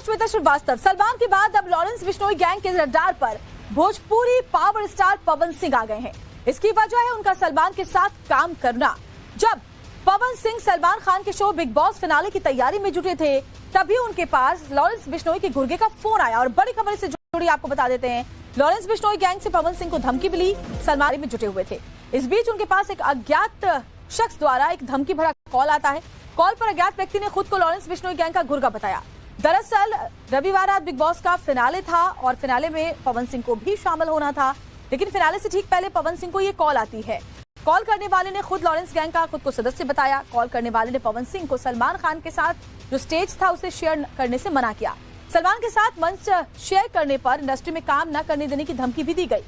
श्वेता श्रीवास्तव, सलमान के बाद अब लॉरेंस बिश्नोई गैंग के रडार पर भोजपुरी पावर स्टार पवन सिंह आ गए हैं। इसकी वजह है उनका सलमान के साथ काम करना। जब पवन सिंह सलमान खान के शो बिग बॉस फिनाले की तैयारी में जुटे थे, तभी उनके पास लॉरेंस बिश्नोई के गुर्गे का फोन आया। और बड़ी खबर से जुड़ी आपको बता देते हैं, लॉरेंस बिश्नोई गैंग से पवन सिंह को धमकी मिली, सलमान में जुटे हुए थे। इस बीच उनके पास एक अज्ञात शख्स द्वारा एक धमकी भरा कॉल आता है। कॉल पर अज्ञात व्यक्ति ने खुद को लॉरेंस बिश्नोई गैंग का गुर्गा बताया। दरअसल रविवार रात बिग बॉस का फिनाले था और फिनाले में पवन सिंह को भी शामिल होना था, लेकिन फिनाले से ठीक पहले पवन सिंह को ये कॉल आती है। कॉल करने वाले ने खुद लॉरेंस गैंग का खुद को सदस्य बताया। कॉल करने वाले ने पवन सिंह को सलमान खान के साथ जो स्टेज था उसे शेयर करने से मना किया। सलमान के साथ मंच शेयर करने पर इंडस्ट्री में काम न करने देने की धमकी भी दी गई।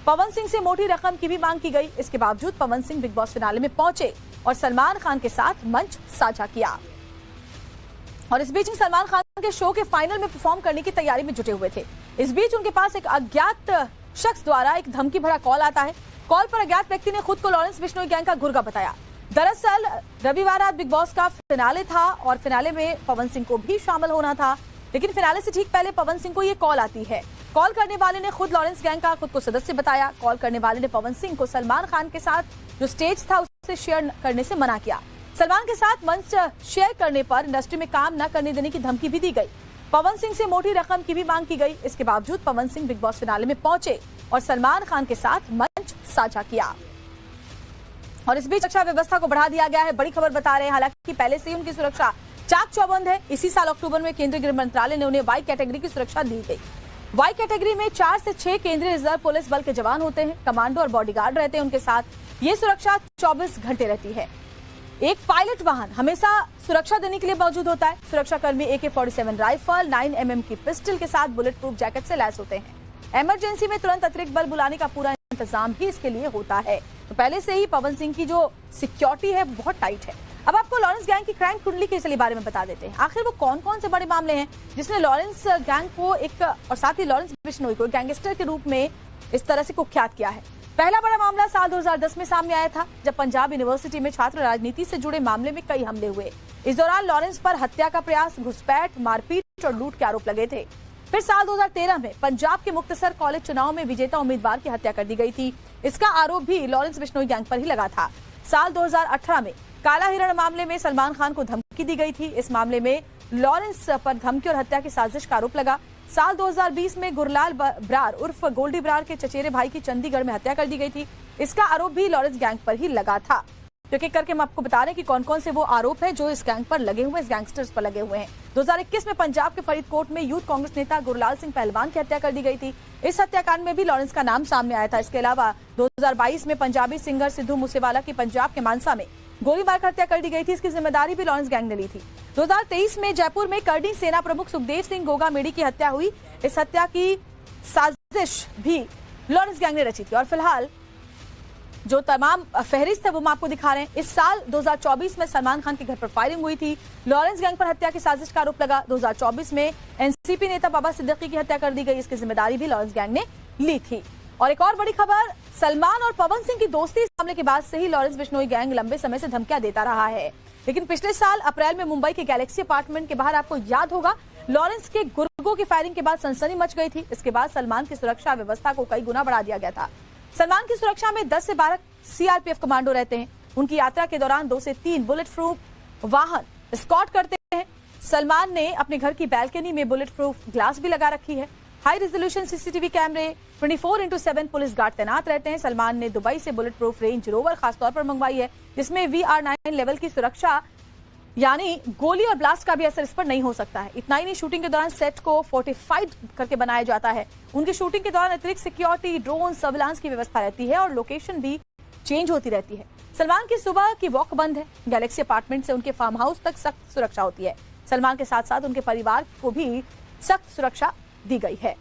पवन सिंह से मोटी रकम की भी मांग की गई। इसके बावजूद Pawan Singh big boss finale में पहुंचे और सलमान खान के साथ मंच साझा किया। और इस बीच सलमान खान के शो के फाइनल में परफॉर्म करने की तैयारी में जुटे हुए थे। इस बीच उनके पास एक अज्ञात शख्स द्वारा एक धमकी भरा कॉल आता है। कॉल पर अज्ञात व्यक्ति ने खुद को लॉरेंस बिश्नोई गैंग का गुर्गा बताया। दरअसल रविवार रात बिग बॉस का फिनाले था और फिनाले में पवन सिंह को भी शामिल होना था, लेकिन फिनाले से ठीक पहले पवन सिंह को ये कॉल आती है। कॉल करने वाले ने खुद लॉरेंस गैंग का खुद को सदस्य बताया। कॉल करने वाले ने पवन सिंह को सलमान खान के साथ जो स्टेज था उसे शेयर करने से मना किया। सलमान के साथ मंच शेयर करने पर इंडस्ट्री में काम न करने देने की धमकी भी दी गई। पवन सिंह से मोटी रकम की भी मांग की गई। इसके बावजूद Pawan Singh big boss finale में पहुंचे और सलमान खान के साथ मंच साझा किया। और इस बीच सुरक्षा व्यवस्था को बढ़ा दिया गया है। बड़ी खबर बता रहे हैं, हालांकि पहले से ही उनकी सुरक्षा चाक चौबंद है। इसी साल अक्टूबर में केंद्रीय गृह मंत्रालय ने उन्हें वाई कैटेगरी की सुरक्षा दी गई। वाई कैटेगरी में 4 से 6 केंद्रीय रिजर्व पुलिस बल के जवान होते हैं। कमांडो और बॉडीगार्ड रहते हैं उनके साथ। ये सुरक्षा 24 घंटे रहती है। एक पायलट वाहन हमेशा सुरक्षा देने के लिए मौजूद होता है। सुरक्षा कर्मी AK-47 राइफल, 9mm की पिस्टल के साथ बुलेट प्रूफ जैकेट से लैस होते हैं। इमरजेंसी में तुरंत अतिरिक्त बल बुलाने का पूरा इंतजाम भी इसके लिए होता है। तो पहले से ही पवन सिंह की जो सिक्योरिटी है बहुत टाइट है। अब आपको लॉरेंस गैंग की क्राइम कुंडली के चलिए बारे में बता देते हैं। आखिर वो कौन कौन से बड़े मामले हैं जिसने लॉरेंस गैंग को एक और साथ ही लॉरेंस बिश्नोई को गैंगस्टर के रूप में इस तरह से कुख्यात किया है। पहला बड़ा मामला साल 2010 में सामने आया था, जब पंजाब यूनिवर्सिटी में छात्र राजनीति से जुड़े मामले में कई हमले हुए। इस दौरान लॉरेंस पर हत्या का प्रयास, घुसपैठ, मारपीट और लूट के आरोप लगे थे। फिर साल 2013 में पंजाब के मुक्तसर कॉलेज चुनाव में विजेता उम्मीदवार की हत्या कर दी गई थी। इसका आरोप भी लॉरेंस बिश्नोई गैंग पर ही लगा था। साल 2018 में काला हिरण मामले में सलमान खान को धमकी दी गई थी। इस मामले में लॉरेंस पर धमकी और हत्या की साजिश का आरोप लगा। साल 2020 में गुरलाल ब्रार उर्फ गोल्डी ब्रार के चचेरे भाई की चंडीगढ़ में हत्या कर दी गई थी। इसका आरोप भी लॉरेंस गैंग पर ही लगा था। तो एक करके हम आपको बता रहे हैं कि कौन कौन से वो आरोप हैं जो इस गैंग पर लगे हुए, इस गैंगस्टर्स पर लगे हुए हैं। 2021 में पंजाब के फरीदकोट में यूथ कांग्रेस नेता गुरलाल सिंह पहलवान की हत्या कर दी गई थी। इस हत्याकांड में भी लॉरेंस का नाम सामने आया था। इसके अलावा 2022 में पंजाबी सिंगर सिद्धू मूसेवाला की पंजाब के मानसा में गोली मारकर हत्या कर दी गई थी। इसकी जिम्मेदारी भी लॉरेंस गैंग ने ली थी। 2023 में जयपुर में करनी सेना प्रमुख सुखदेव सिंह गोगा मेडी की हत्या हुई। इस हत्या की साजिश भी लॉरेंस गैंग ने रची थी। और फिलहाल जो तमाम फहरिस्त है वो हम आपको दिखा रहे हैं। इस साल 2024 में सलमान खान के घर पर फायरिंग हुई थी। लॉरेंस गैंग पर हत्या की साजिश का आरोप लगा। 2024 में एनसीपी नेता बाबा सिद्दीकी की हत्या कर दी गई। इसकी जिम्मेदारी भी लॉरेंस गैंग ने ली थी। और एक और बड़ी खबर, सलमान और पवन सिंह की दोस्ती, इस मामले के बाद से ही लॉरेंस बिश्नोई गैंग लंबे समय से धमकियां देता रहा है। लेकिन पिछले साल अप्रैल में मुंबई के गैलेक्सी अपार्टमेंट के बाहर, आपको याद होगा, लॉरेंस के गुर्गों की फायरिंग के बाद सनसनी मच गई थी। इसके बाद सलमान की सुरक्षा व्यवस्था को कई गुना बढ़ा दिया गया था। सलमान की सुरक्षा में 10 से 12 CRPF कमांडो रहते हैं। उनकी यात्रा के दौरान 2 से 3 बुलेट प्रूफ वाहन स्कॉट करते हैं। सलमान ने अपने घर की बैल्कनी में बुलेट प्रूफ ग्लास भी लगा रखी है। हाई रेजोल्यूशन CCTV कैमरे, 24/7 पुलिस गार्ड तैनात रहते हैं। सलमान ने दुबई से बुलेट प्रूफ रेंज रोवर खासतौर पर मंगवाई है, जिसमें VR9 लेवल की सुरक्षा, यानी गोली और ब्लास्ट का भी असर इस पर नहीं हो सकता है। इतना ही नहीं, शूटिंग के दौरान सेट को फोर्टिफाइड करके बनाया जाता है। उनकी शूटिंग के दौरान अतिरिक्त सिक्योरिटी, ड्रोन, सर्विलांस की व्यवस्था रहती है और लोकेशन भी चेंज होती रहती है। सलमान की सुबह की वॉक बंद है। गैलेक्सी अपार्टमेंट से उनके फार्म हाउस तक सख्त सुरक्षा होती है। सलमान के साथ साथ उनके परिवार को भी सख्त सुरक्षा दी गई है।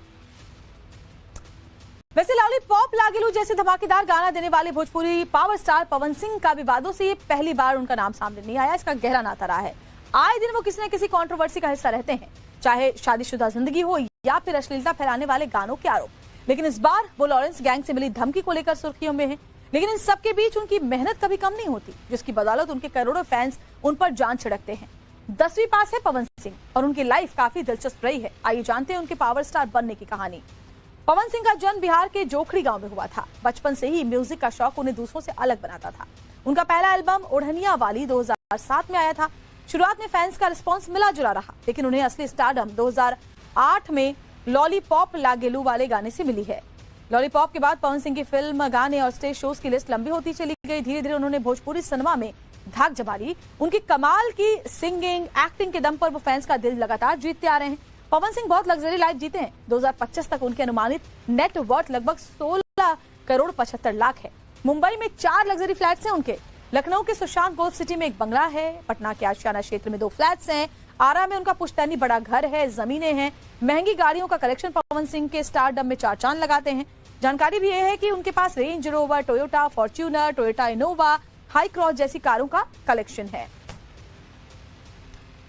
वैसे लॉलीपॉप लागेलू जैसे धमाकेदार गाना देने वाले भोजपुरी पावर स्टार पवन सिंह का विवादों से ये पहली बार उनका नाम सामने नहीं आया। इसका गहरा नाता रहा है। आए दिन वो किसी न किसी कंट्रोवर्सी का हिस्सा रहते हैं, चाहे शादीशुदा जिंदगी हो या फिर अश्लीलता फैलाने वाले गानों के आरोप। लेकिन इस बार वो लॉरेंस गैंग से मिली धमकी को लेकर सुर्खियों में है। लेकिन इन सबके बीच उनकी मेहनत कभी कम नहीं होती, जिसकी बदौलत उनके करोड़ों फैंस उन पर जान छिड़कते हैं। 10वीं पास है पवन सिंह और उनकी लाइफ काफी दिलचस्प रही है। आइए जानते हैं उनके पावर स्टार बनने की कहानी। पवन सिंह का जन्म बिहार के जोखड़ी गांव में हुआ था। बचपन से ही म्यूजिक का शौक उन्हें दूसरों से अलग बनाता था। उनका पहला एल्बम ओढ़निया वाली 2007 में आया था। शुरुआत में फैंस का रिस्पॉन्स मिला जुला रहा, लेकिन उन्हें असली स्टारडम 2008 में लॉलीपॉप लागेलू वाले गाने से मिली है। लॉलीपॉप के बाद पवन सिंह की फिल्म, गाने और स्टेज शोज की लिस्ट लंबी होती चली गई। धीरे धीरे उन्होंने भोजपुरी सिनेमा में धाक जमा ली। उनकी कमाल की सिंगिंग, एक्टिंग के दम पर वो फैंस का दिल लगातार जीतते आ रहे हैं। पवन सिंह बहुत लग्जरी लाइफ जीते हैं। 2025 तक उनके अनुमानित नेट वर्थ लगभग 16 करोड़ 75 लाख है। मुंबई में 4 लग्जरी फ्लैट्स हैं उनके। लखनऊ के सुशांत गोल्फ सिटी में एक बंगला है। पटना के आशियाना क्षेत्र में 2 फ्लैट्स हैं। आरा में उनका पुश्तैनी बड़ा घर है, जमीनें हैं। महंगी गाड़ियों का कलेक्शन पवन सिंह के स्टारडम में 4 चांद लगाते हैं। जानकारी भी यह है कि उनके पास Range Rover, Toyota Fortuner, Toyota Innova, high cross जैसी कारों का कलेक्शन है।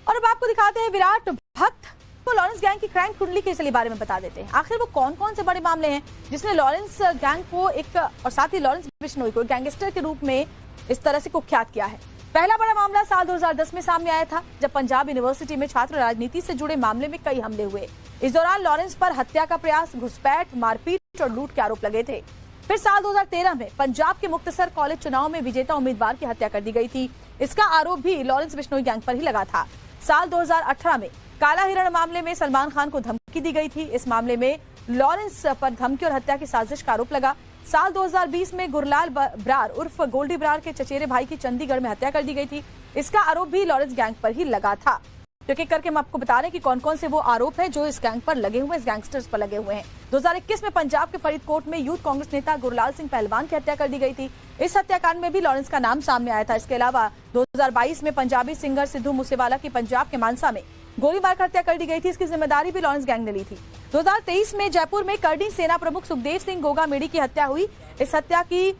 और अब आपको दिखाते हैं विराट भक्त को लॉरेंस गैंग की क्राइम कुंडली के चलिए बारे में बता देते हैं। आखिर वो कौन कौन से बड़े मामले हैं जिसने लॉरेंस गैंग को एक और साथ ही लॉरेंस बिश्नोई को गैंगस्टर के रूप में इस तरह से कुख्यात किया है। पहला बड़ा मामला साल 2010 में सामने आया था, जब पंजाब यूनिवर्सिटी में छात्र राजनीति से जुड़े मामले में कई हमले हुए। इस दौरान लॉरेंस पर हत्या का प्रयास, घुसपैठ, मारपीट और लूट के आरोप लगे थे। फिर साल 2013 में पंजाब के मुक्तसर कॉलेज चुनाव में विजेता उम्मीदवार की हत्या कर दी गई थी। इसका आरोप भी लॉरेंस बिश्नोई गैंग पर ही लगा था। साल 2018 में काला हिरण मामले में सलमान खान को धमकी दी गई थी। इस मामले में लॉरेंस पर धमकी और हत्या की साजिश का आरोप लगा। साल 2020 में गुरलाल ब्रार उर्फ गोल्डी ब्रार के चचेरे भाई की चंडीगढ़ में हत्या कर दी गई थी। इसका आरोप भी लॉरेंस गैंग पर ही लगा था। तो एक करके हम आपको बता रहे हैं कि कौन कौन से वो आरोप हैं जो इस गैंग पर लगे हुए, इस गैंगस्टर्स पर लगे हुए हैं। 2021 में पंजाब के फरीदकोट में यूथ कांग्रेस नेता गुरलाल सिंह पहलवान की हत्या कर दी गई थी। इस हत्याकांड में भी लॉरेंस का नाम सामने आया था। इसके अलावा 2022 में पंजाबी सिंगर सिद्धू मूसेवाला की पंजाब के मानसा में गोली मारकर हत्या कर दी गई थी। इसकी जिम्मेदारी भी लॉरेंस गैंग ने ली थी। 2023 में जयपुर में करडी सेना प्रमुख सुखदेव सिंह गोगा मेडी की हत्या हुई। इस हत्या की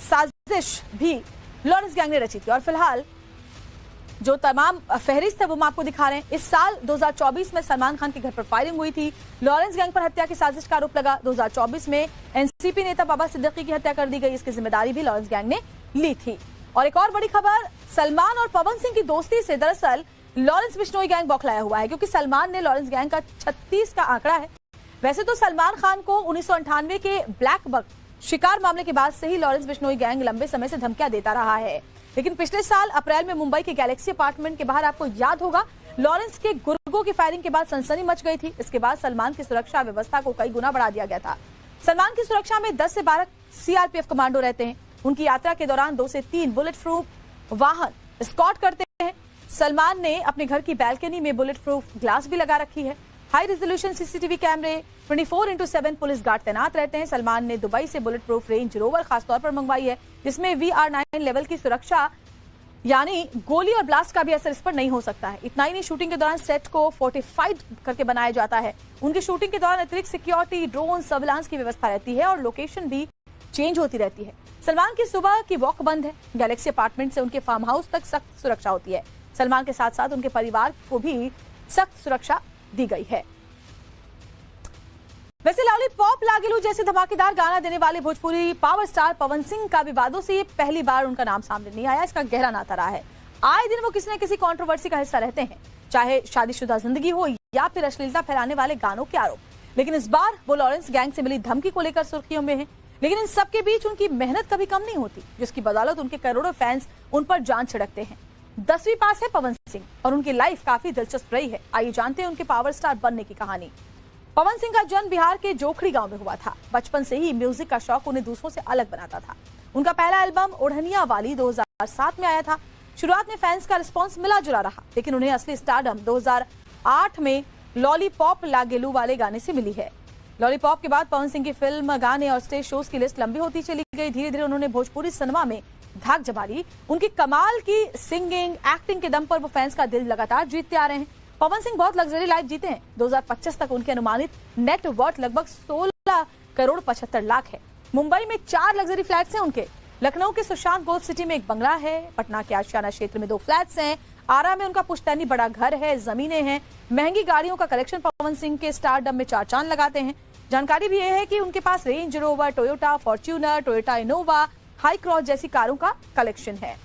साजिश भी लॉरेंस गैंग ने रची थी। और फिलहाल जो तमाम फहरिस्त है वो हम आपको दिखा रहे हैं। इस साल 2024 में सलमान खान के घर पर फायरिंग हुई थी। लॉरेंस गैंग पर हत्या की साजिश का आरोप लगा। 2024 में एनसीपी नेता बाबा सिद्दीकी की हत्या कर दी गई। इसकी जिम्मेदारी भी लॉरेंस गैंग ने ली थी। और एक और बड़ी खबर, सलमान और पवन सिंह की दोस्ती से दरअसल लॉरेंस बिश्नोई गैंग बौखलाया हुआ है, क्योंकि सलमान ने लॉरेंस गैंग का 36 का आंकड़ा है। वैसे तो सलमान खान को 1998 के ब्लैक बक शिकार मामले के बाद से ही लॉरेंस बिश्नोई गैंग लंबे समय से धमकियां देता रहा है, लेकिन पिछले साल अप्रैल में मुंबई के गैलेक्सी अपार्टमेंट के बाहर, आपको याद होगा, लॉरेंस के गुर्गों की फायरिंग के बाद सनसनी मच गई थी। इसके बाद सलमान की सुरक्षा व्यवस्था को कई गुना बढ़ा दिया गया था। सलमान की सुरक्षा में 10 से 12 सीआरपीएफ कमांडो रहते हैं। उनकी यात्रा के दौरान 2 से 3 बुलेट प्रूफ वाहन स्कॉट करते हैं। सलमान ने अपने घर की बैल्कनी में बुलेट प्रूफ ग्लास भी लगा रखी है। हाई रेजोल्यूशन सीसीटीवी कैमरे, 24/7 पुलिस गार्ड तैनात रहते हैं। सलमान ने दुबई से बुलेट प्रूफ रेंज रोवर खासतौर पर मंगवाई है, जिसमें VR9 लेवल की सुरक्षा, यानी गोली और ब्लास्ट का भी असर इस पर नहीं हो सकता है। इतना ही नहीं, शूटिंग के दौरान सेट को फोर्टिफाइड करके बनाया जाता है। उनकी शूटिंग के दौरान अतिरिक्त सिक्योरिटी, ड्रोन, सर्विलांस की व्यवस्था रहती है और लोकेशन भी चेंज होती रहती है। सलमान की सुबह की वॉक बंद है। गैलेक्सी अपार्टमेंट से उनके फार्म हाउस तक सख्त सुरक्षा होती है। सलमान के साथ साथ उनके परिवार को भी सख्त सुरक्षा दी गई है। वैसे लॉलीपॉप लागेलू जैसे धमाकेदार गाना देने वाले भोजपुरी पावर स्टार पवन सिंह का विवादों से ये पहली बार उनका नाम सामने नहीं आया। इसका गहरा नाता रहा है। आए दिन वो किसी न किसी कंट्रोवर्सी का हिस्सा रहते हैं, चाहे शादीशुदा जिंदगी हो या फिर अश्लीलता फैलाने वाले गानों के आरोप। लेकिन इस बार वो लॉरेंस गैंग से मिली धमकी को लेकर सुर्खियों में है। लेकिन इन सबके बीच उनकी मेहनत कभी कम नहीं होती, जिसकी बदौलत उनके करोड़ों फैंस उन पर जान छिड़कते हैं। 10वीं पास है पवन सिंह और उनकी लाइफ काफी दिलचस्प रही है। आइए जानते हैं उनके पावर स्टार बनने की कहानी। पवन सिंह का जन्म बिहार के जोखड़ी गांव में हुआ था। बचपन से ही म्यूजिक का शौक उन्हें दूसरों से अलग बनाता था। उनका पहला एल्बम ओढ़निया वाली 2007 में आया था। शुरुआत में फैंस का रिस्पॉन्स मिला जुला रहा, लेकिन उन्हें असली स्टारडम 2008 में लॉलीपॉप लागेलू वाले गाने से मिली है। लॉलीपॉप के बाद पवन सिंह की फिल्म, गाने और स्टेज शोज की लिस्ट लंबी होती चली गई। धीरे धीरे उन्होंने भोजपुरी सिनेमा में धाक जमा ली। उनकी कमाल की सिंगिंग, एक्टिंग के दम पर वो फैंस का दिल लगातार जीतते आ रहे हैं। पवन सिंह बहुत लग्जरी लाइफ जीते हैं। 2025 तक उनके अनुमानित नेट वर्थ लगभग 16 करोड़ 75 लाख है। मुंबई में 4 लग्जरी फ्लैट्स हैं उनके। लखनऊ के सुशांत गोल्फ सिटी में एक बंगला है। पटना के आशियाना क्षेत्र में 2 फ्लैट्स हैं। आरा में उनका पुश्तैनी बड़ा घर है, जमीनें हैं। महंगी गाड़ियों का कलेक्शन पवन सिंह के स्टारडम में 4 चांद लगाते हैं। जानकारी भी यह है कि उनके पास Range Rover, Toyota Fortuner, Toyota Innova, high cross जैसी कारों का कलेक्शन है।